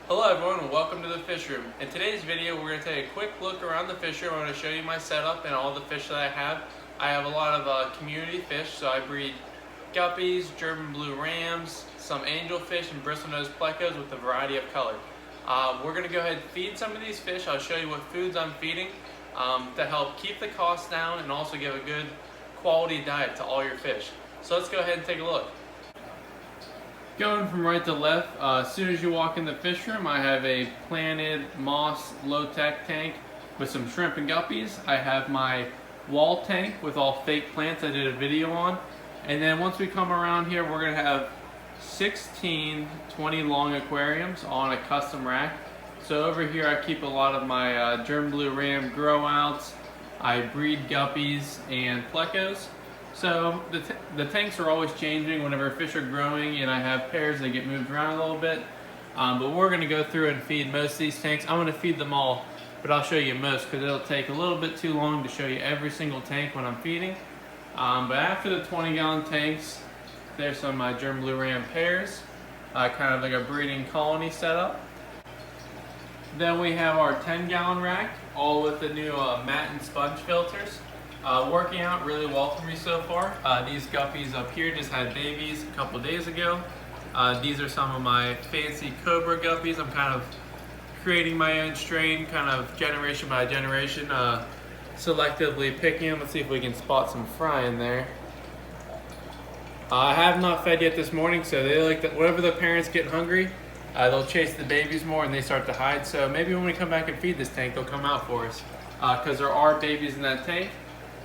Hello everyone and welcome to the fish room. In today's video we're going to take a quick look around the fish room. I'm going to show you my setup and all the fish that I have. I have a lot of community fish, so I breed guppies, German blue rams, some angelfish and bristlenose plecos with a variety of color. We're going to go ahead and feed some of these fish. I'll show you what foods I'm feeding to help keep the costs down and also give a good quality diet to all your fish. So let's go ahead and take a look. Going from right to left, as soon as you walk in the fish room, I have a planted moss low-tech tank with some shrimp and guppies. I have my wall tank with all fake plants I did a video on. And then once we come around here, we're going to have 16 20 long aquariums on a custom rack. So over here I keep a lot of my German blue ram grow outs. I breed guppies and plecos. So the tanks are always changing whenever fish are growing, and I have pairs that get moved around a little bit. But we're going to go through and feed most of these tanks. I'm going to feed them all, but I'll show you most because it'll take a little bit too long to show you every single tank when I'm feeding. But after the 20-gallon tanks, there's some German blue ram pairs, kind of like a breeding colony setup. Then we have our 10-gallon rack, all with the new mat and sponge filters. Working out really well for me so far. These guppies up here just had babies a couple days ago. These are some of my fancy Cobra guppies. I'm kind of creating my own strain, kind of generation by generation, selectively picking them. Let's see if we can spot some fry in there. I have not fed yet this morning, so they like that. Whenever the parents get hungry, they'll chase the babies more and they start to hide. So maybe when we come back and feed this tank, they'll come out for us because there are babies in that tank.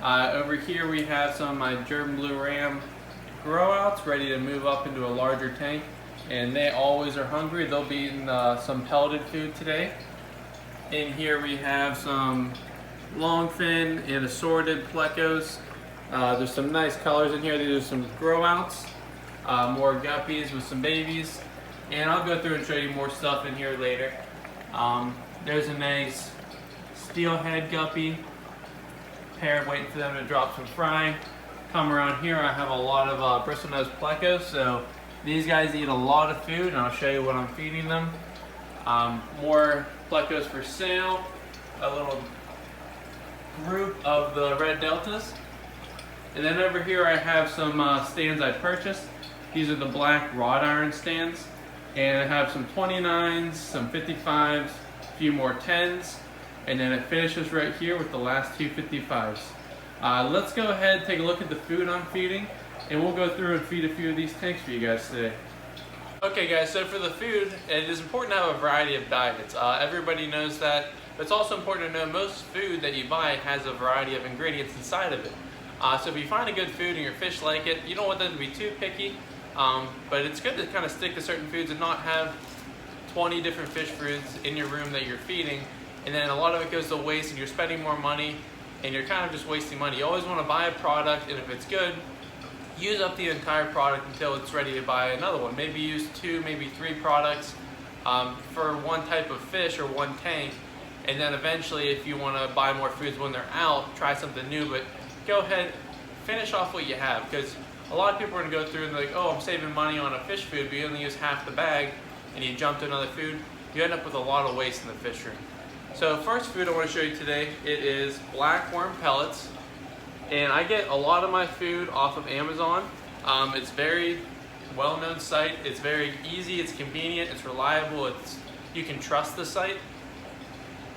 Over here we have some of my German blue ram grow outs ready to move up into a larger tank, and they always are hungry. They'll be eating some pelleted food today. In here we have some longfin and assorted plecos. There's some nice colors in here. These are some grow outs, more guppies with some babies, and I'll go through and show you more stuff in here later. There's a nice steelhead guppy pair waiting for them to drop some fry. Come around here, I have a lot of bristlenose plecos, so these guys eat a lot of food, and I'll show you what I'm feeding them. More plecos for sale, a little group of the red deltas. And then over here I have some stands I purchased. These are the black wrought iron stands, and I have some 29s, some 55s, a few more 10s. And then it finishes right here with the last two 55s. Let's go ahead and take a look at the food I'm feeding, and we'll go through and feed a few of these tanks for you guys today. Okay guys, so for the food, it is important to have a variety of diets. Everybody knows that, but it's also important to know most food that you buy has a variety of ingredients inside of it. So if you find a good food and your fish like it, you don't want them to be too picky, but it's good to kind of stick to certain foods and not have 20 different fish foods in your room that you're feeding. And then a lot of it goes to waste, and you're spending more money, and you're kind of just wasting money. You always want to buy a product, and if it's good, use up the entire product until it's ready to buy another one. Maybe use 2, maybe 3 products for one type of fish or one tank, and then eventually if you want to buy more foods when they're out, try something new, but go ahead, finish off what you have, because a lot of people are going to go through and like, oh, I'm saving money on a fish food, but you only use half the bag, and you jump to another food, you end up with a lot of waste in the fish room. So first food I want to show you today, it is black worm pellets, and I get a lot of my food off of Amazon. It's a very well-known site. It's very easy, it's convenient, it's reliable, you can trust the site.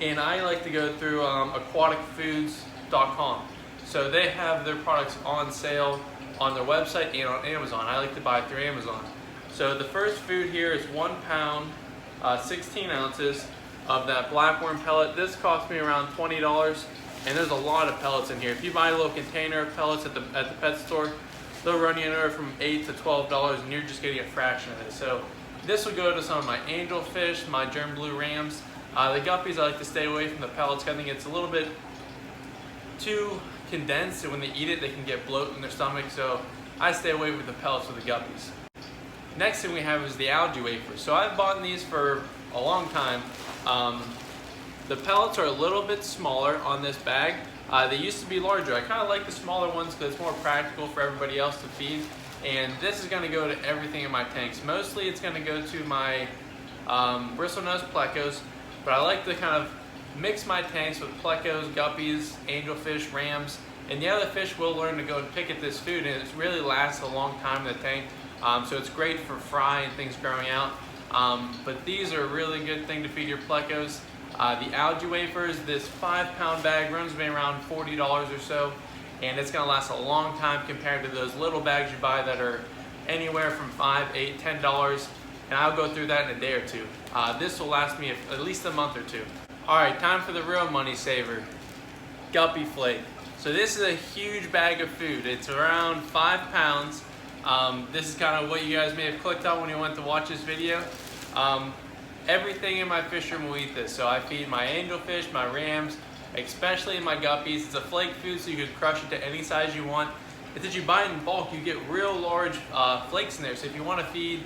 And I like to go through aquaticfoods.com. So they have their products on sale on their website and on Amazon. I like to buy through Amazon. So the first food here is 1 pound, 16 ounces of that black worm pellet. This cost me around $20, and there's a lot of pellets in here. If you buy a little container of pellets at the pet store, they'll run you anywhere from $8 to $12, and you're just getting a fraction of it. So this will go to some of my angelfish, my German blue rams. The guppies, I like to stay away from the pellets. I think it's a little bit too condensed, and when they eat it, they can get bloat in their stomach. So I stay away with the pellets with the guppies. Next thing we have is the algae wafers. So I've bought these for a long time. The pellets are a little bit smaller on this bag. They used to be larger. I kind of like the smaller ones because it's more practical for everybody else to feed. And this is going to go to everything in my tanks. Mostly it's going to go to my bristlenose plecos, but I like to kind of mix my tanks with plecos, guppies, angelfish, rams, and the other fish will learn to go and pick at this food, and it really lasts a long time in the tank. So it's great for fry and things growing out. But these are a really good thing to feed your plecos. The algae wafers, this 5-pound bag runs me around $40 or so, and it's gonna last a long time compared to those little bags you buy that are anywhere from $5, $8, $10, and I'll go through that in a day or two. This will last me at least a month or two. All right, time for the real money saver, Guppy Flake. So this is a huge bag of food. It's around 5 pounds. This is kind of what you guys may have clicked on when you went to watch this video. Everything in my fish room will eat this. So I feed my angelfish, my rams, especially my guppies. It's a flake food, so you can crush it to any size you want. It's that you buy it in bulk, you get real large flakes in there. So if you want to feed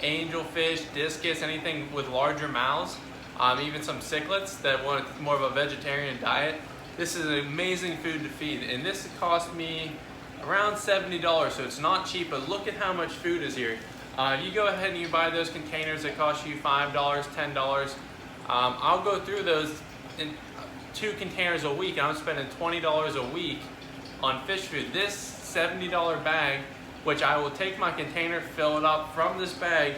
angelfish, discus, anything with larger mouths, even some cichlids that want more of a vegetarian diet, this is an amazing food to feed. And this cost me around $70, so it's not cheap, but look at how much food is here. You go ahead and you buy those containers that cost you $5, $10. I'll go through those in 2 containers a week, and I'm spending $20 a week on fish food. This $70 bag, which I will take my container, fill it up from this bag,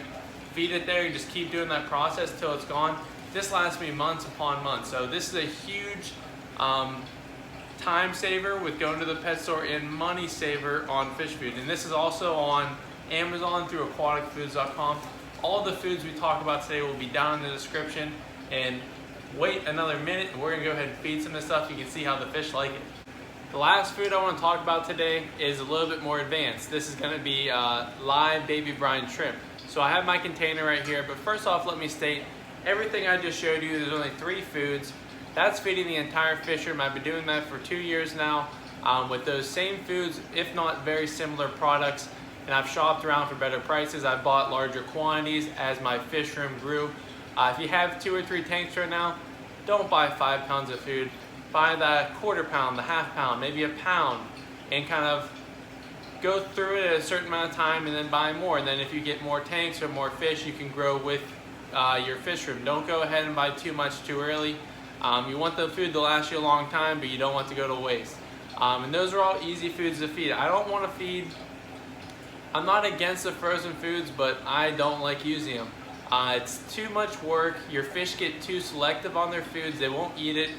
feed it there, and just keep doing that process till it's gone. This lasts me months upon months. So this is a huge time saver with going to the pet store and money saver on fish food. And this is also on Amazon through aquaticfoods.com. All the foods we talk about today will be down in the description. And wait another minute and we're gonna go ahead and feed some of this stuff. You can see how the fish like it. The last food I want to talk about today is a little bit more advanced. This is gonna be live baby brine shrimp. So I have my container right here, but first off, let me state, everything I just showed you, there's only 3 foods. That's feeding the entire fish room. I've been doing that for 2 years now with those same foods, if not very similar products. And I've shopped around for better prices. I've bought larger quantities as my fish room grew. If you have 2 or 3 tanks right now, don't buy 5 pounds of food. Buy the 1/4 pound, the 1/2 pound, maybe a pound, and kind of go through it at a certain amount of time and then buy more. And then if you get more tanks or more fish, you can grow with your fish room. Don't go ahead and buy too much too early. You want the food to last you a long time, but you don't want to go to waste. And those are all easy foods to feed. I don't want to feed, I'm not against the frozen foods, but I don't like using them. It's too much work. Your fish get too selective on their foods. They won't eat it.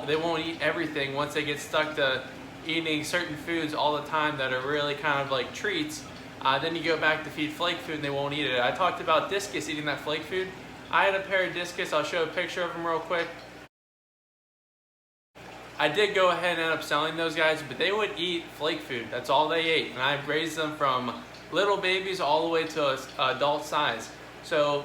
They won't eat everything once they get stuck to eating certain foods all the time that are really kind of like treats. Then you go back to feed flake food and they won't eat it. I talked about discus eating that flake food. I had a pair of discus. I'll show a picture of them real quick. I did go ahead and end up selling those guys, but they would eat flake food. That's all they ate. And I raised them from little babies all the way to adult size. So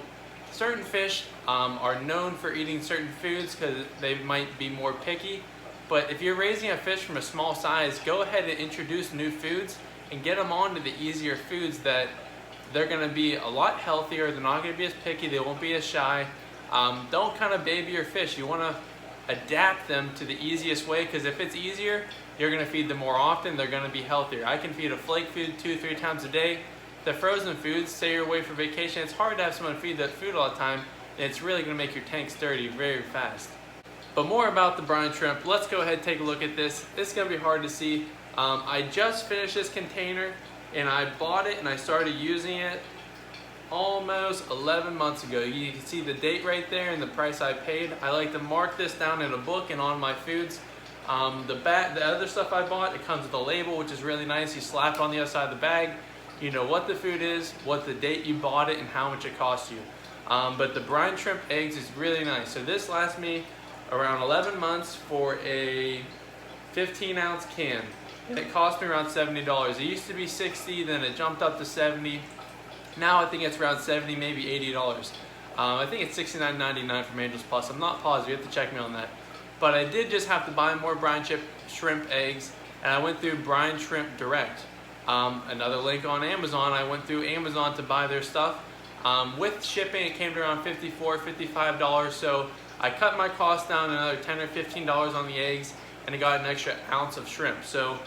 certain fish are known for eating certain foods because they might be more picky. But if you're raising a fish from a small size, go ahead and introduce new foods and get them onto the easier foods that they're going to be a lot healthier. They're not going to be as picky. They won't be as shy. Don't kind of baby your fish. You want to adapt them to the easiest way, because if it's easier, you're going to feed them more often. They're going to be healthier. I can feed a flake food 2-3 times a day. The frozen foods, say you're away for vacation, it's hard to have someone feed that food all the time, and it's really going to make your tanks dirty very fast. But more about the brine shrimp. Let's go ahead and take a look at this. It's going to be hard to see. I just finished this container and I bought it and I started using it almost 11 months ago. You can see the date right there and the price I paid. I like to mark this down in a book and on my foods. The other stuff I bought, it comes with a label, which is really nice. You slap it on the other side of the bag. You know what the food is, what the date you bought it, and how much it cost you. But the brine shrimp eggs is really nice. So this lasts me around 11 months for a 15-ounce can. And it cost me around $70. It used to be $60, then it jumped up to $70. Now I think it's around $70, maybe $80. I think it's $69.99 from Angels Plus. I'm not positive, you have to check me on that. But I did just have to buy more brine shrimp eggs, and I went through Brine Shrimp Direct. Another link on Amazon. I went through Amazon to buy their stuff. With shipping, it came to around $54, $55. So I cut my cost down another $10 or $15 on the eggs, and I got an extra ounce of shrimp. So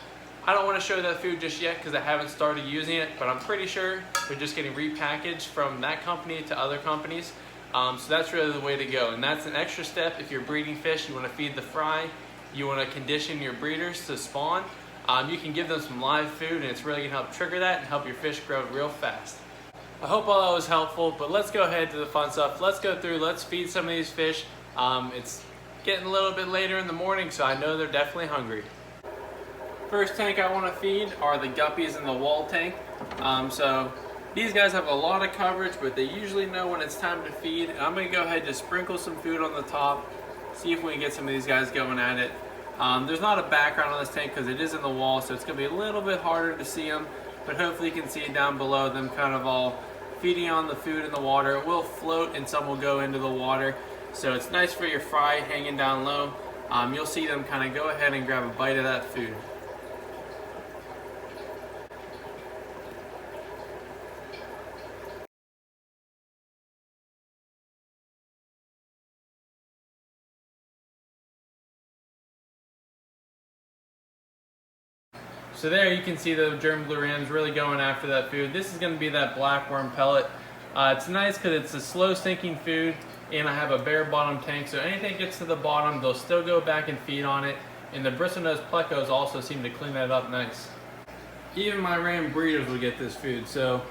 I don't want to show that food just yet because I haven't started using it, but I'm pretty sure they're just getting repackaged from that company to other companies. So that's really the way to go. And that's an extra step if you're breeding fish, you want to feed the fry, you want to condition your breeders to spawn. You can give them some live food and it's really going to help trigger that and help your fish grow real fast. I hope all that was helpful, but let's go ahead to the fun stuff. Let's go through, let's feed some of these fish. It's getting a little bit later in the morning, so I know they're definitely hungry. First tank I want to feed are the guppies in the wall tank. So these guys have a lot of coverage, but they usually know when it's time to feed. And I'm going to go ahead and just sprinkle some food on the top, see if we can get some of these guys going at it. There's not a background on this tank because it is in the wall, so it's going to be a little bit harder to see them, but hopefully you can see down below them kind of all feeding on the food in the water. It will float and some will go into the water, so it's nice for your fry hanging down low. You'll see them kind of go ahead and grab a bite of that food. So there you can see the German blue rams really going after that food. This is going to be that black worm pellet. It's nice because it's a slow sinking food and I have a bare bottom tank, so anything gets to the bottom they'll still go back and feed on it, and the bristlenose plecos also seem to clean that up nice. Even my ram breeders will get this food, so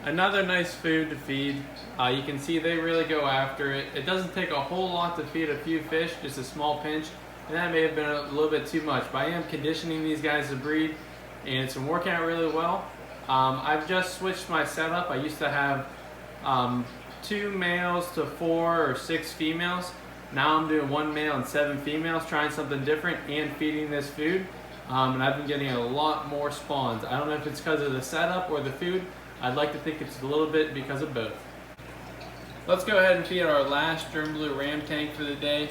another nice food to feed. You can see they really go after it. It doesn't take a whole lot to feed a few fish, just a small pinch. And that may have been a little bit too much, but I am conditioning these guys to breed and it's been working out really well. I've just switched my setup. I used to have 2 males to 4 or 6 females. Now I'm doing 1 male and 7 females, trying something different and feeding this food. And I've been getting a lot more spawns. I don't know if it's because of the setup or the food. I'd like to think it's a little bit because of both. Let's go ahead and feed our last German blue ram tank for the day.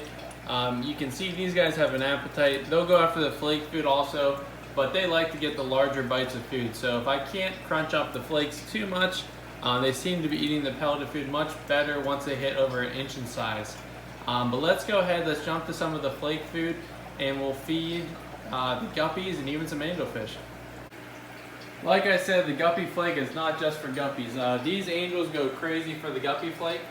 You can see these guys have an appetite. They'll go after the flake food also, but they like to get the larger bites of food. So if I can't crunch up the flakes too much, they seem to be eating the pelleted food much better once they hit over 1 inch in size. But let's go ahead, let's jump to some of the flake food and we'll feed the guppies and even some angelfish. Like I said, the guppy flake is not just for guppies. These angels go crazy for the guppy flake.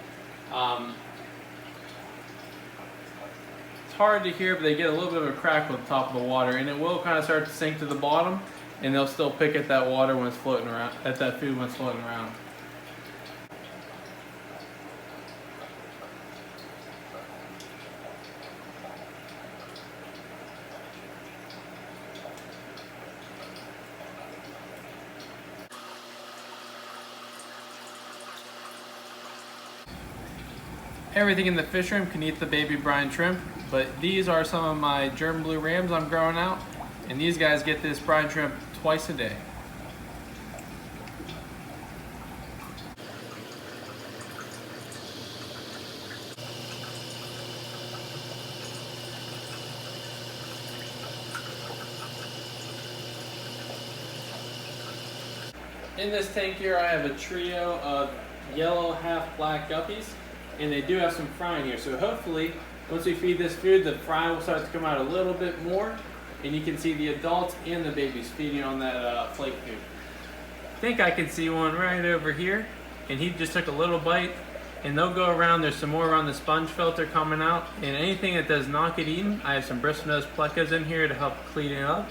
It's hard to hear, but they get a little bit of a crack with the top of the water, and it will kind of start to sink to the bottom, and they'll still pick at that water when it's floating around, at that food when it's floating around. Everything in the fish room can eat the baby brine shrimp, but these are some of my German blue rams I'm growing out, and these guys get this brine shrimp twice a day. In this tank here I have a trio of yellow half black guppies, and they do have some fry in here, so hopefully once we feed this food the fry will start to come out a little bit more, and you can see the adults and the babies feeding on that flake food. I think I can see one right over here, and he just took a little bite, and they'll go around. There's some more around the sponge filter coming out, and anything that does not get eaten, I have some bristlenose plecos in here to help clean it up.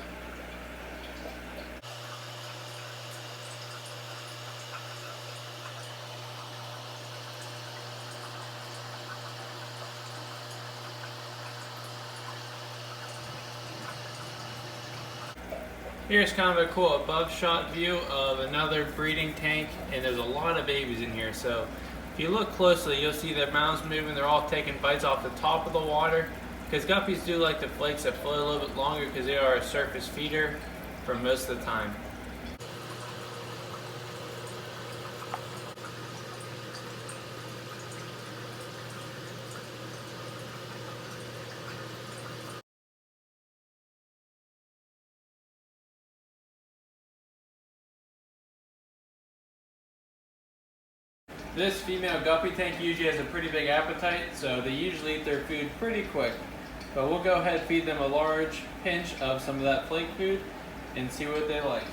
Here's kind of a cool above shot view of another breeding tank, and there's a lot of babies in here. So if you look closely, you'll see their mouths moving. They're all taking bites off the top of the water, because guppies do like the flakes that float a little bit longer because they are a surface feeder for most of the time. This female guppy tank usually has a pretty big appetite, so they usually eat their food pretty quick. But we'll go ahead and feed them a large pinch of some of that flake food, and see what they like.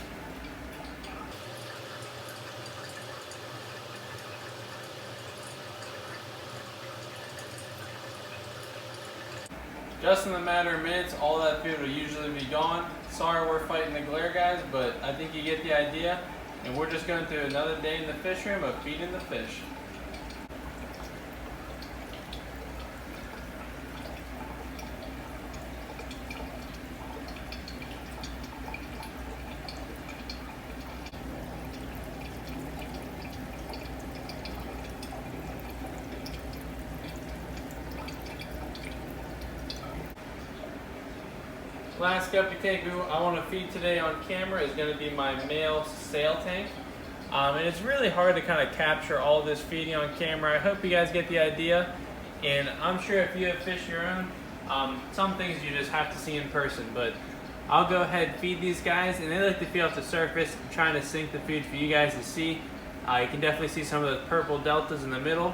Just in a matter of minutes, all that food will usually be gone. Sorry we're fighting the glare, guys, but I think you get the idea. And we're just going through another day in the fish room of feeding the fish. Last guppy tank I want to feed today on camera is going to be my male sail tank. And it's really hard to kind of capture all this feeding on camera. I hope you guys get the idea. And I'm sure if you have fish of your own, some things you just have to see in person. But I'll go ahead and feed these guys, and they like to feed off the surface. I'm trying to sink the food for you guys to see. You can definitely see some of the purple deltas in the middle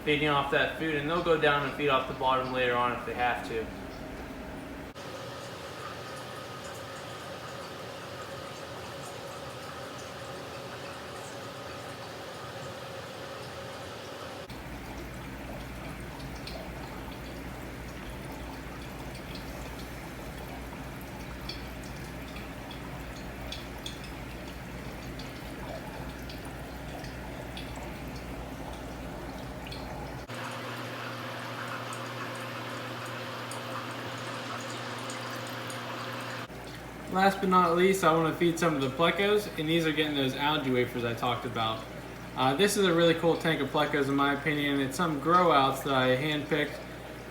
feeding off that food, and they'll go down and feed off the bottom later on if they have to. Last but not least, I want to feed some of the plecos, and these are getting those algae wafers I talked about. This is a really cool tank of plecos in my opinion. It's some grow outs that I handpicked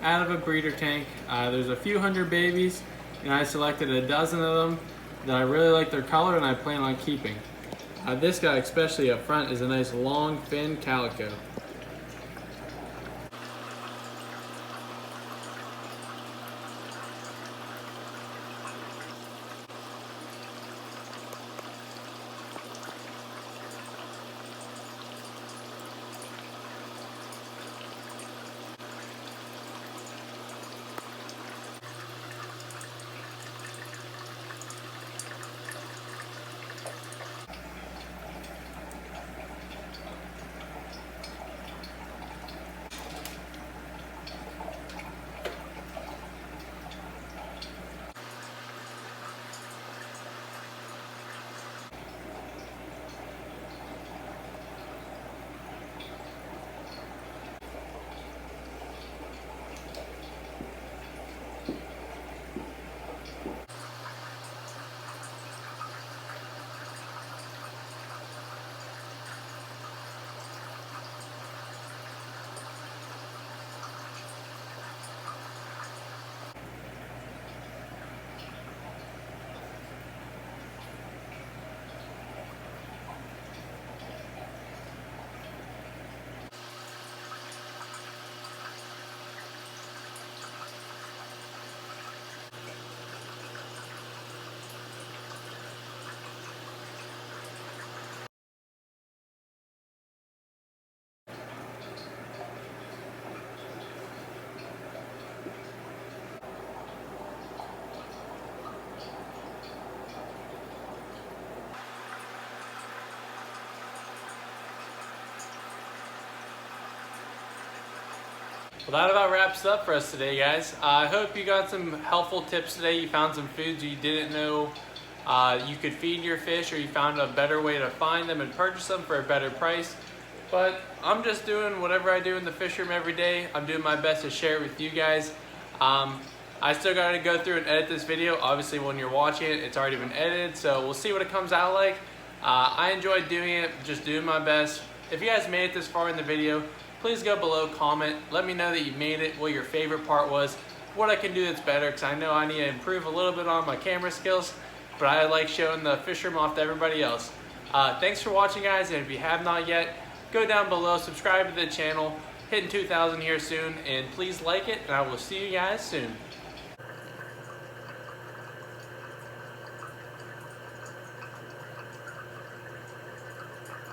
out of a breeder tank. There's a few hundred babies, and I selected a dozen of them that I really like their color and I plan on keeping. This guy, especially up front, is a nice long fin calico. Well, that about wraps it up for us today, guys. I hope you got some helpful tips today. You found some foods you didn't know you could feed your fish, or you found a better way to find them and purchase them for a better price. But I'm just doing whatever I do in the fish room every day. I'm doing my best to share it with you guys. I still got to go through and edit this video. Obviously, when you're watching it, it's already been edited, so we'll see what it comes out like. I enjoyed doing it, just doing my best. If you guys made it this far in the video, please go below, comment, let me know that you made it, what your favorite part was, what I can do that's better, because I know I need to improve a little bit on my camera skills, but I like showing the fish room off to everybody else. Thanks for watching, guys, and if you have not yet, go down below, subscribe to the channel, hitting 2,000 here soon, and please like it, and I will see you guys soon.